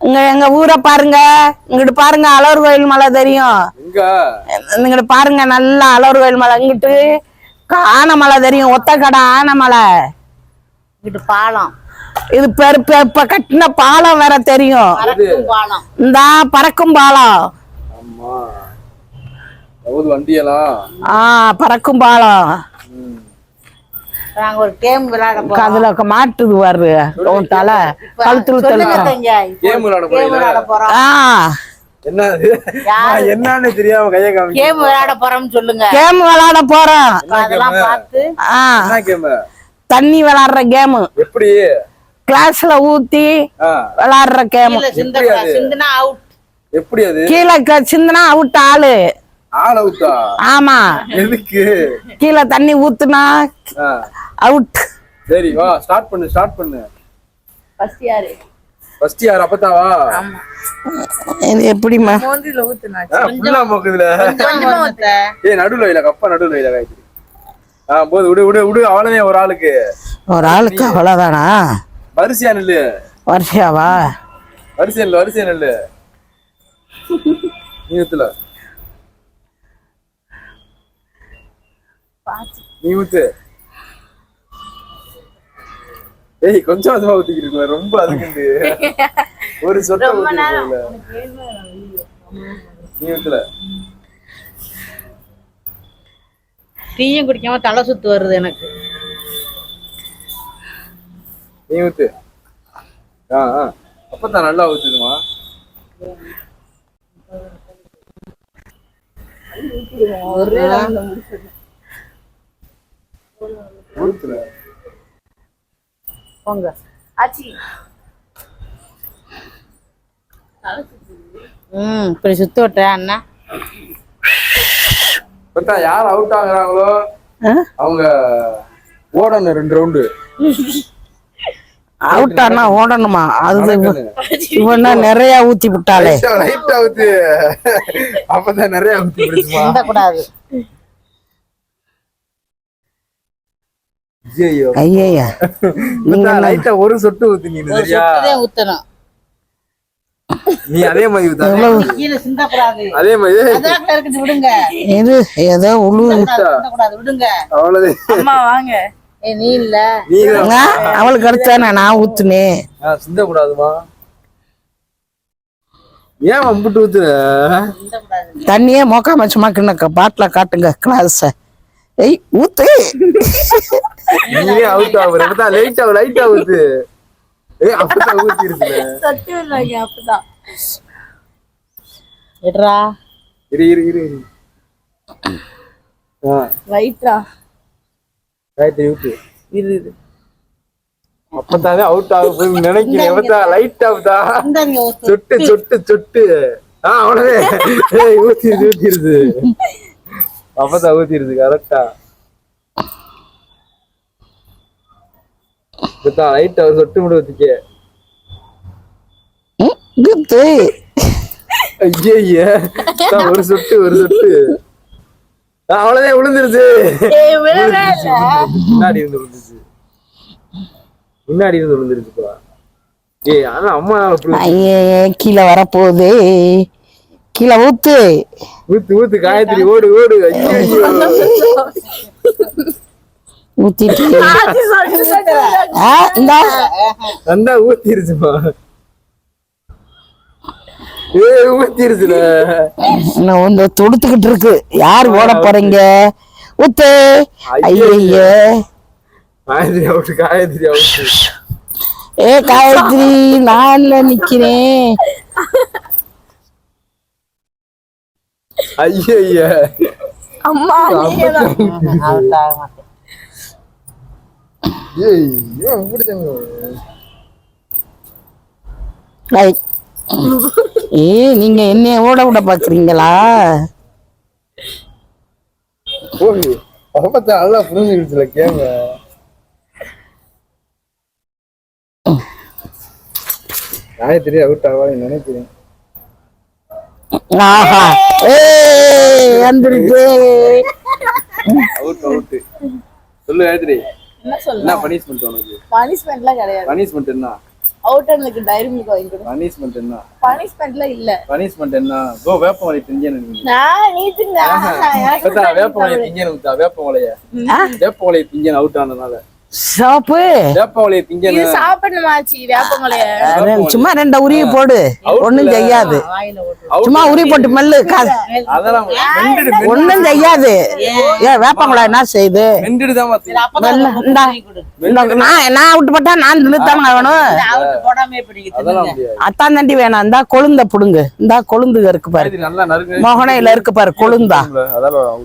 இங்க எங்க ஊரை பாருங்க, இங்கிட்டு பாருங்க அலோர் கோயில் மலை தெரியும். இங்கிட்டு பாருங்க நல்லா அலோர் கோயில் மலை, இங்கிட்டு ஆனைமலை தெரியும், ஒத்தக்கடை ஆனைமலை. இங்கிட்டு பாலம், இது இப்ப கட்டின பாலம் வேற தெரியும். இந்த பறக்கும் பாலம். பறக்கும் பாலம். ஒரு கேம் விளையாட போறோம். அதுல மாட்டுது பாரு தலை கழுத்துல என்னன்னு தெரியாம கைய காமி. கேம் விளையாட போறோம்னு சொல்லுங்க. கேம் விளையாட போறோம். அதெல்லாம் பார்த்து தண்ணி விளையாடுற கேம். எப்படி? கிளாஸ்ல ஊத்தி விளையாடுற கேம். சிந்துனா அவுட். எப்படி அது? கீழே சிந்துனா அவுட். ஆளு அவுட்டா? ஆமா. எதுக்கு? கீழே தண்ணி ஊத்துனா அவுட். சரி வா ஸ்டார்ட் பண்ணு. ஃபர்ஸ்ட் யாரு? ஃபர்ஸ்ட் யார்? அப்பதாவா? ஆமா. இது எப்படிமா? மோந்தில ஊத்துனா ஃபுல்லா மோக்குதுல. கொஞ்சமா ஊத்த. ஏய் நடுவுல வைல, கப்பா நடுவுல வைல காய்ச்சி. போது விடு அவ்வளவுதான். ஒரு ஆளுக்கு அவ்வளவுதானா? வரிசையா நில்லு. வரிசையாவா? வரிசையா நில்லு. நீ ஊத்து. ஏய் கொஞ்சம் கொஞ்சமா ஊத்திக்கிட்டு ரொம்ப அதுக்கு ஒரு சொட்ட ஊத்திக்கல. நீ ஊத்துல. டீயும் குடிக்காம தலை சுத்து வருது எனக்கு. நீ ஊத்து. அப்பதான் நல்லா ஊத்துதுமா. போங்க ஆச்சி. இப்படி சுத்த விட்ட அண்ணா. யார் அவுட் ஆகுறாங்களோ அவங்க ஓடணும் 2 ரவுண்டு. அவுட் ஆனா ஓடணுமா? அது இவனா நிறைய ஊத்தி விட்டாலே. லைட்டா ஊத்து. அப்பதான் நிறைய ஊத்தி விடுமா கூடாது. ஐயா நீங்க லைட்டா ஒரு சொட்டு ஊத்துனீங்க. சரியா? ஊத்தணும். நீ அதே மாதிரி ஊத்த. கீழ சிந்த கூடாது. அதே மாதிரி அதால இருக்குது விடுங்க. இது ஏதோ உளு சிந்த கூடாது விடுங்க. அவ்வளவுதான். அம்மா வாங்க. நீ இல்ல. அவளுக்கு அடுத்தானே நான் ஊத்துனேன். சிந்த கூடாதுமா. ஏன் அம்புட்டு ஊத்துற? தண்ணியே மோக்காம சும்மா கிண்ணக்க பாட்டில காட்டுங்க கிளாஸ். ஏய் ஊத்து. நீயே அவுட் ஆகுற. லைட்டா ஊத்து. ஏய் அப்பதான் ஊத்திருச்சு. சத்தியம் இல்லங்க அப்பதான். எட்ரா. இரு. ரைட்டா. ரைட் ஊத்து. இரு. அப்பதான் அவுட் ஆகுதுன்னு நினைக்கிறேன். அப்பதான் லைட் ஆகுதா? சொட்டு. அவ்வளவே. ஏய் ஊத்திருது. அப்பதான் ஊத்திருது கரெக்டா. இப்பதான் லைட் அவர் சொட்டு முடி ஊத்திக்க. ஐய ஒரு சொட்டு. அவ்வளவுதான் விழுந்துருச்சு. முன்னாடி இருந்து விழுந்துருச்சுப்பா. ஏய் ஆனா அம்மா கீழே வரப்போகுது. கீழே ஊத்து காயத்ரி. ஓடு. ஊத்திட்டு ஊத்திருச்சுமா. ஊத்திருச்சுல. தொடுத்துக்கிட்டு இருக்கு. யார் ஓட போறீங்க? ஊத்து. ஐய காயத்ரி ஏ காயத்ரி நான் நிக்கிறேன். ஐய அம்மா நீங்க என்ன ஓட விட பாக்குறீங்களா? நல்லா புரிஞ்சுக்கிடுச்சுல கேம. காயத்ரி அவுட் ஆவான்னு நினைக்கிறேன். சொல்லு காயத்ரி. என்ன பனிஷ்மென்ட் உனக்கு? பனிஷ்மென்ட்லாம் கிடையாது. பனிஷ்மென்ட் என்ன? அவுட்டனுக்கு டைரி மில்க் வாங்கி கொடு. பனிஷ்மெண்ட் என்ன? பனிஷ்மெண்ட்ல இல்ல. பனிஷ்மெண்ட் என்ன? கோ வேப்பமலை திங்கணும். நான் நீ திங்க. வேப்பமலை திங்கணும். வேப்பமலைய வேப்பமலை திங்கணும் அவுட் ஆனதுனால. சோப்பு வேப்பமலை இது திங்கணும். சாப்பிடணுமாச்சி வேப்பமலைய. சும்மா 2 உருவி போடு, ஒண்ணும் செய்யாது. வாயில ஓட்டு. சும்மா உருவி போட்டு மெல்லு. அதெல்லாம் ஒண்ணும் செய்யாது. ஏன் வேப்பங்களா என்ன செய்யுது? மெண்டுதான் மெல்ல, இந்தா. நான் விட்டு போட்டா நான் தின்னுத்தானே வேணும். அவுட்டு போடாம இப்படி அதெல்லாம் முடியாது. அத்தான் தண்டி வேணாம். இந்தா கொழுந்த புடுங்கு. இந்தா கொழுந்து இருக்கு பாரு, நல்லா நறுக்கு. மொகனையில இருக்கு பாரு கொழுந்தா. அதெல்லாம்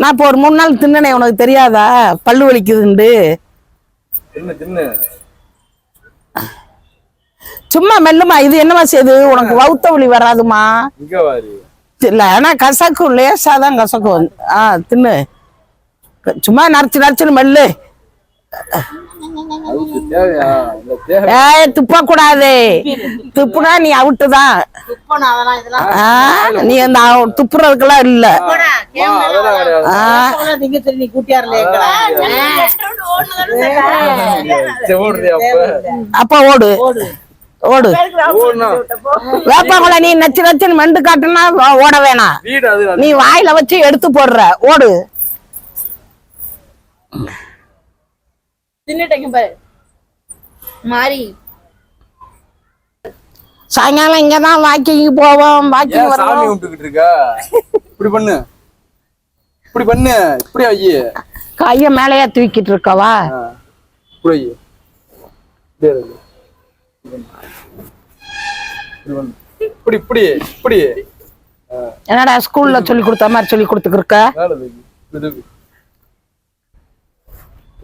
நான் இப்போ ஒரு 3 நாள் தின்னனே, உனக்கு தெரியாதா? பல்லு வலிக்குதுண்டு. தின்னு தின்னு. சும்மா மெல்லுமா. இது என்னமா செய்யுது? உனக்கு வவுத்த வலி வராதுமா? இங்க வாரு. இல்ல, ஆனா கசக்கும், லேசாதான் கசக்கும். தின்னு. சும்மா நரைச்சு நரைச்சுன்னு மெல்லு. அதுக்கு தேவையா? இந்த தேவை. ஏய், துப்ப கூடாது. துப்புனா நீ அவுட்டுதான். துப்பணும் அதெல்லாம் இதெல்லாம். நீ அந்த துப்புறதுக்கெல்லாம் இல்ல. அதெல்லாம் கிடையாது. நீங்க சரி நீ கூட்டியார்ல சரி, ஓடுறியா அப்ப? அப்ப ஓடு ஓடு. ஓடு. ஓடுனா வேப்பாங்குள நீ நச்சு நச்சுன்னு மெண்டு காட்டுனா ஓட வேணாம். வீடு அது. நீ வாயில வச்சு எடுத்து போடுற. ஓடு. தின்னுட்டேங்க பாரு மாறி. சாயங்காலம் இங்கதான் வாக்கிங் போவோம். வாக்கிங் ஏன் சாமி வருவோம். கும்பிட்டுக்கிட்டு இருக்க? இப்படி பண்ணு, இப்படி பண்ணு, இப்படி ஐயே கைய மேலையா தூக்கிட்டு இருக்கவா? இப்படி ஐயே இப்படி இப்படி இப்படி. என்னடா ஸ்கூல்ல சொல்லி கொடுத்த மாதிரி சொல்லி கொடுத்துக்கிருக்க?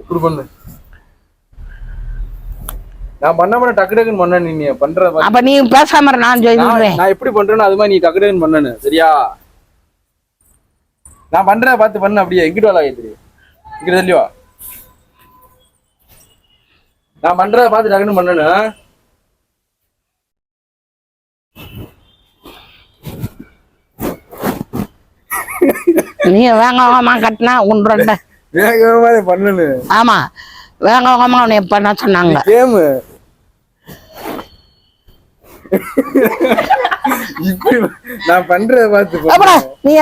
இப்படி பண்ணு. நான் பண்ண டக்கு டக்குன்னு பண்ண. நீ பண்ற அப்ப நீ பேசாம இரு, நான் சொல்றேன். நான் எப்படி பண்றேன்னு அது மாதிரி நீ டக்கு டக்குன்னு பண்ணனு, சரியா? நான் பண்றத பார்த்து பண்ணு. அப்படியே எங்கிட்டு வாழ ஆயிடுச்சு, இங்கிட்டு தள்ளி வா. நான் பண்றத பார்த்து டக்குன்னு பண்ணனு. நீ வேகமா கட்டினா ஒன்று வேகமா பண்ணனு. ஆமா, வேகமா உன்னை பண்ண சொன்னாங்க. கேமு இப்படி நான் பண்றத பார்த்து அப்புறம் நீ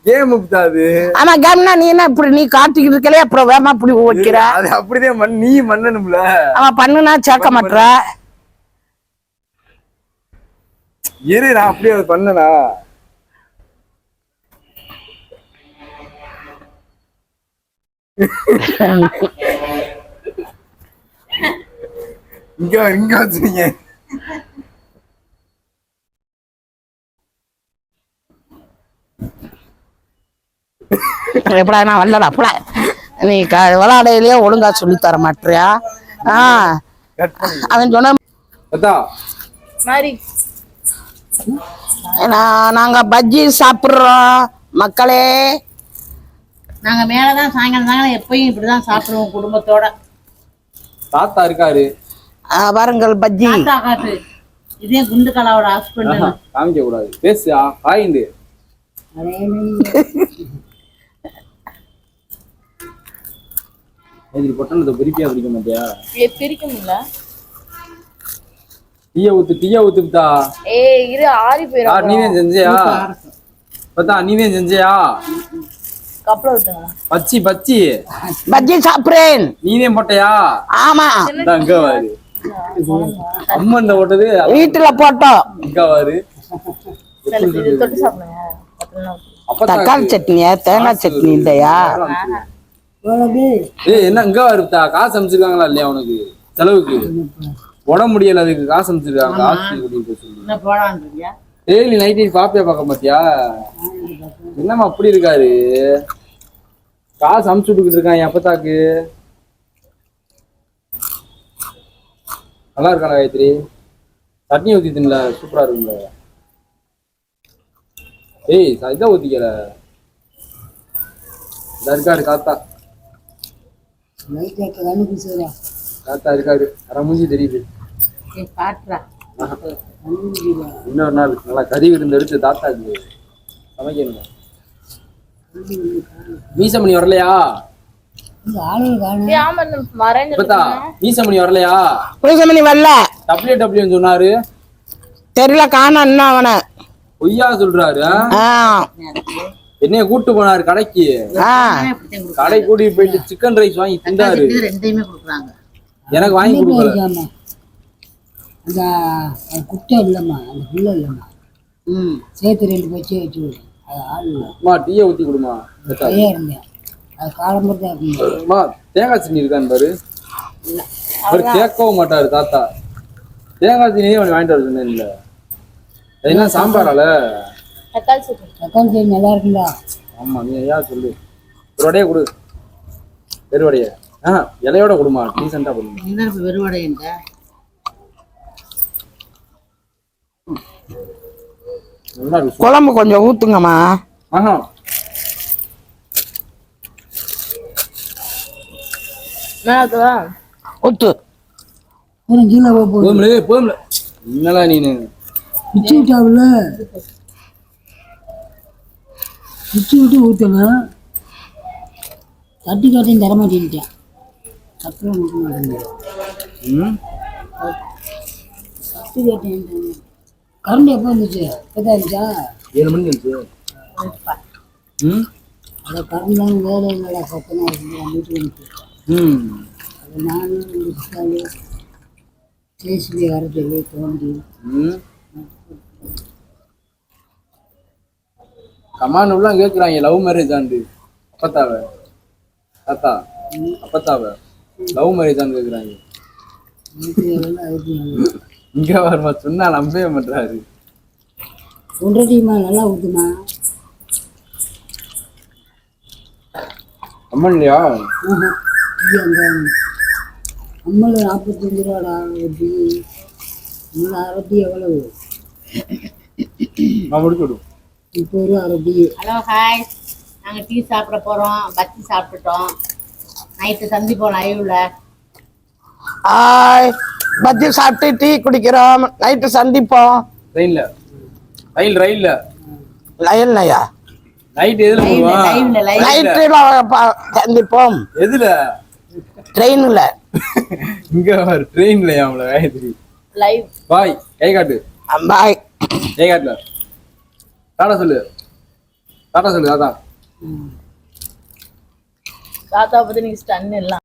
கேம் அது. ஆமா, கேம்னா நீ என்ன இப்படி நீ காட்டிக்கிட்டு இருக்கலே, அப்புறம் வேகமா இப்படி வைக்கிற. அது அப்படிதான் நீ பண்ணணும்ல. அவன் பண்ணுனா சேர்க்க மாட்ற. இரு, நான் அப்படியே பண்ணனா? இங்க இங்க வச்சுருங்க. எப்படா நான் வரலடா போல. நீ விளையாடையிலேயே ஒழுங்கா சொல்லி தர மாட்டியா? அவன் சொன்ன மாறி. நாங்க பஜ்ஜி சாப்பிடுறோம் மக்களே. நாங்க மேலதான் சாயங்காலம் எப்பயும் இப்படிதான் சாப்பிடுவோம் குடும்பத்தோட. தாத்தா இருக்காரு பாருங்கள் பஜ்ஜி. தாத்தா காட்டு. இதே குண்டுகலாவோட ஹஸ்பண்ட். காமிக்க கூடாது, பேசு. ஆயிண்டு பொட்டனத்தை பிரிப்பியா பிரிக்க மாட்டியா? பிரிக்க முடியல. டீயா ஊத்துட்டா. ஏய் இரு, ஆறி போயிடும். நீனே செஞ்சியா? பத்தா நீனே செஞ்சியா? கப்பல விட்டுங்க. பச்சி பச்சி பஜ்ஜி சாப்பிடுறேன். நீனே போட்டையா? ஆமா, அங்க வாரு. அம்மன் ஓட்டது வீட்டுல போட்டோம். இங்க வாரு. தொட்டு சாப்பிடுங்க. தக்காளி சட்னியா தேங்காய் சட்னி இல்லையா? ஏய் என்ன இங்க வருதா? காசு அனுப்பிச்சிருக்காங்களா இல்லையா உனக்கு செலவுக்கு? உடம்பு முடியல, அதுக்கு காசு அனுப்பிச்சிருக்காங்க. டெய்லி நைட்டு பாப்பியா பார்க்க மாட்டியா? என்னம்மா அப்படி இருக்காரு? காசு அமுச்சு விட்டுக்கிட்டு இருக்கான் எப்பத்தாக்கு. நல்லா இருக்கான காயத்ரி? சட்னி ஊத்தி தின்ல, சூப்பரா இருக்கும்ல. ஏய் இதை ஊத்திக்கல. இருக்காரு காத்தா. காத்தா இருக்காரு. மூஞ்சி தெரியுது. இன்னொரு நாள் நல்லா கறி விருந்து எடுத்து தாத்தாக்கு சமைக்கணுங்க. மீசமணி வரலையா? ஏய், ஆமா இந்த மறைஞ்சு இப்பத்தா மீசமணி வரலையா? புருஷமணி வரல, டபிள்யூ சொன்னாரு. தெரியல, காணோம் இன்னும் அவனை. பொய்யா சொல்றாரு. ஆ, என்னைய கூட்டு போனாரு கடைக்கு. ஆ, கடை கூட்டிட்டு போயிட்டு சிக்கன் ரைஸ் வாங்கி திண்டாரு. ரெண்டையுமே கொடுக்குறாங்க. எனக்கு வாங்கி கொடுக்கல. அந்த குட்டை இல்லைம்மா, அந்த பிள்ளை இல்லைம்மா, சேர்த்து 2 பச்சை வச்சு விடு. அது ஆள் இல்லை, அம்மா டீயை ஊத்தி கொடுமா. பையன் இருந்தேன். அது காலம்பரம் தான் இருக்குங்க. அம்மா தேங்காய் சட்னி இருக்கான்னு பாரு. அவர் கேட்கவும் மாட்டாரு தாத்தா. தேங்காய் சட்னியே அவன் வாங்கிட்டு வர சொன்னேன். இல்ல அது என்ன சாம்பாரால? தக்காளி சட்னி. தக்காளி சட்னி நல்லா இருக்குங்களா? ஆமா, நீ ஐயா சொல்லு. ஒரு வடையை கொடு, வெறுவடைய. இலையோட கொடுமா, டீசெண்டா கொடுமா. என்ன வெறுவடைன்ற நல்லா இருக்கு. குழம்பு கொஞ்சம் ஊத்துங்கம்மா. ஆஹா, மேலத்துவா ஊத்து. ஒரு கீழே போகுது போதும்ல போதும்ல. என்னடா நீனு பிச்சு விட்டாவில், பிச்சு விட்டு ஊற்றணும். தட்டி காட்டையும் தர மாட்டேன்ட்டேன். அப்புறம் ஊற்ற மாட்டேன். தட்டி காட்டையும் கரண்ட் எப்போ வந்துச்சு? எப்போதான் இருந்துச்சா? 7 மணிக்கு இருந்துச்சு. அதை கரண்ட்லாம் வேலை இல்லைடா, பக்கம் தான் வீட்டுக்கு வந்து அது நானும் ஜேசிபி வர சொல்லி தோண்டி கமான் உள்ள கேக்குறாங்க லவ் மேரேஜ் ஆண்டு. அப்பத்தாவ தாத்தா, அப்பத்தாவ லவ் மேரேஜ் ஆண்டு கேக்குறாங்க. இங்க வருமா சொன்னா நம்பவே மாட்டாரு. 1.5 டீமா நல்லா ஊற்றுமா? அம்மன் இல்லையா? அந்த அம்மள் 45 ரூபாடா ஒரு டீ. அம்மள் அரை டீ எவ்வளவு? நான் முடிச்சு விடும். 30 ரூபா அரை டீ. ஹலோ ஹாய், நாங்கள் டீ சாப்பிட போகிறோம். பச்சி சாப்பிட்டுட்டோம். நைட்டு சந்திப்போம் லைவ்ல. ஆய், பஜ்ஜி சாப்பிட்டு டீ குடிக்கிறோம். நைட்டு சந்திப்போம். ட்ரெயின்ல ரயில்ல லயன்லையா? நைட் எதுல போவோம்? நைட்டுல சந்திப்போம். எதுல? ட்ரெயின்ல. இங்க வர ட்ரெயின்ல அவங்கள காயத்ரி லைவ். பாய் கை காட்டு. பாய். கை காட்டுல டாடா சொல்லு. டாடா சொல்லு தாத்தா. தாத்தா பத்தி நீங்க ஸ்டன் எல்லாம்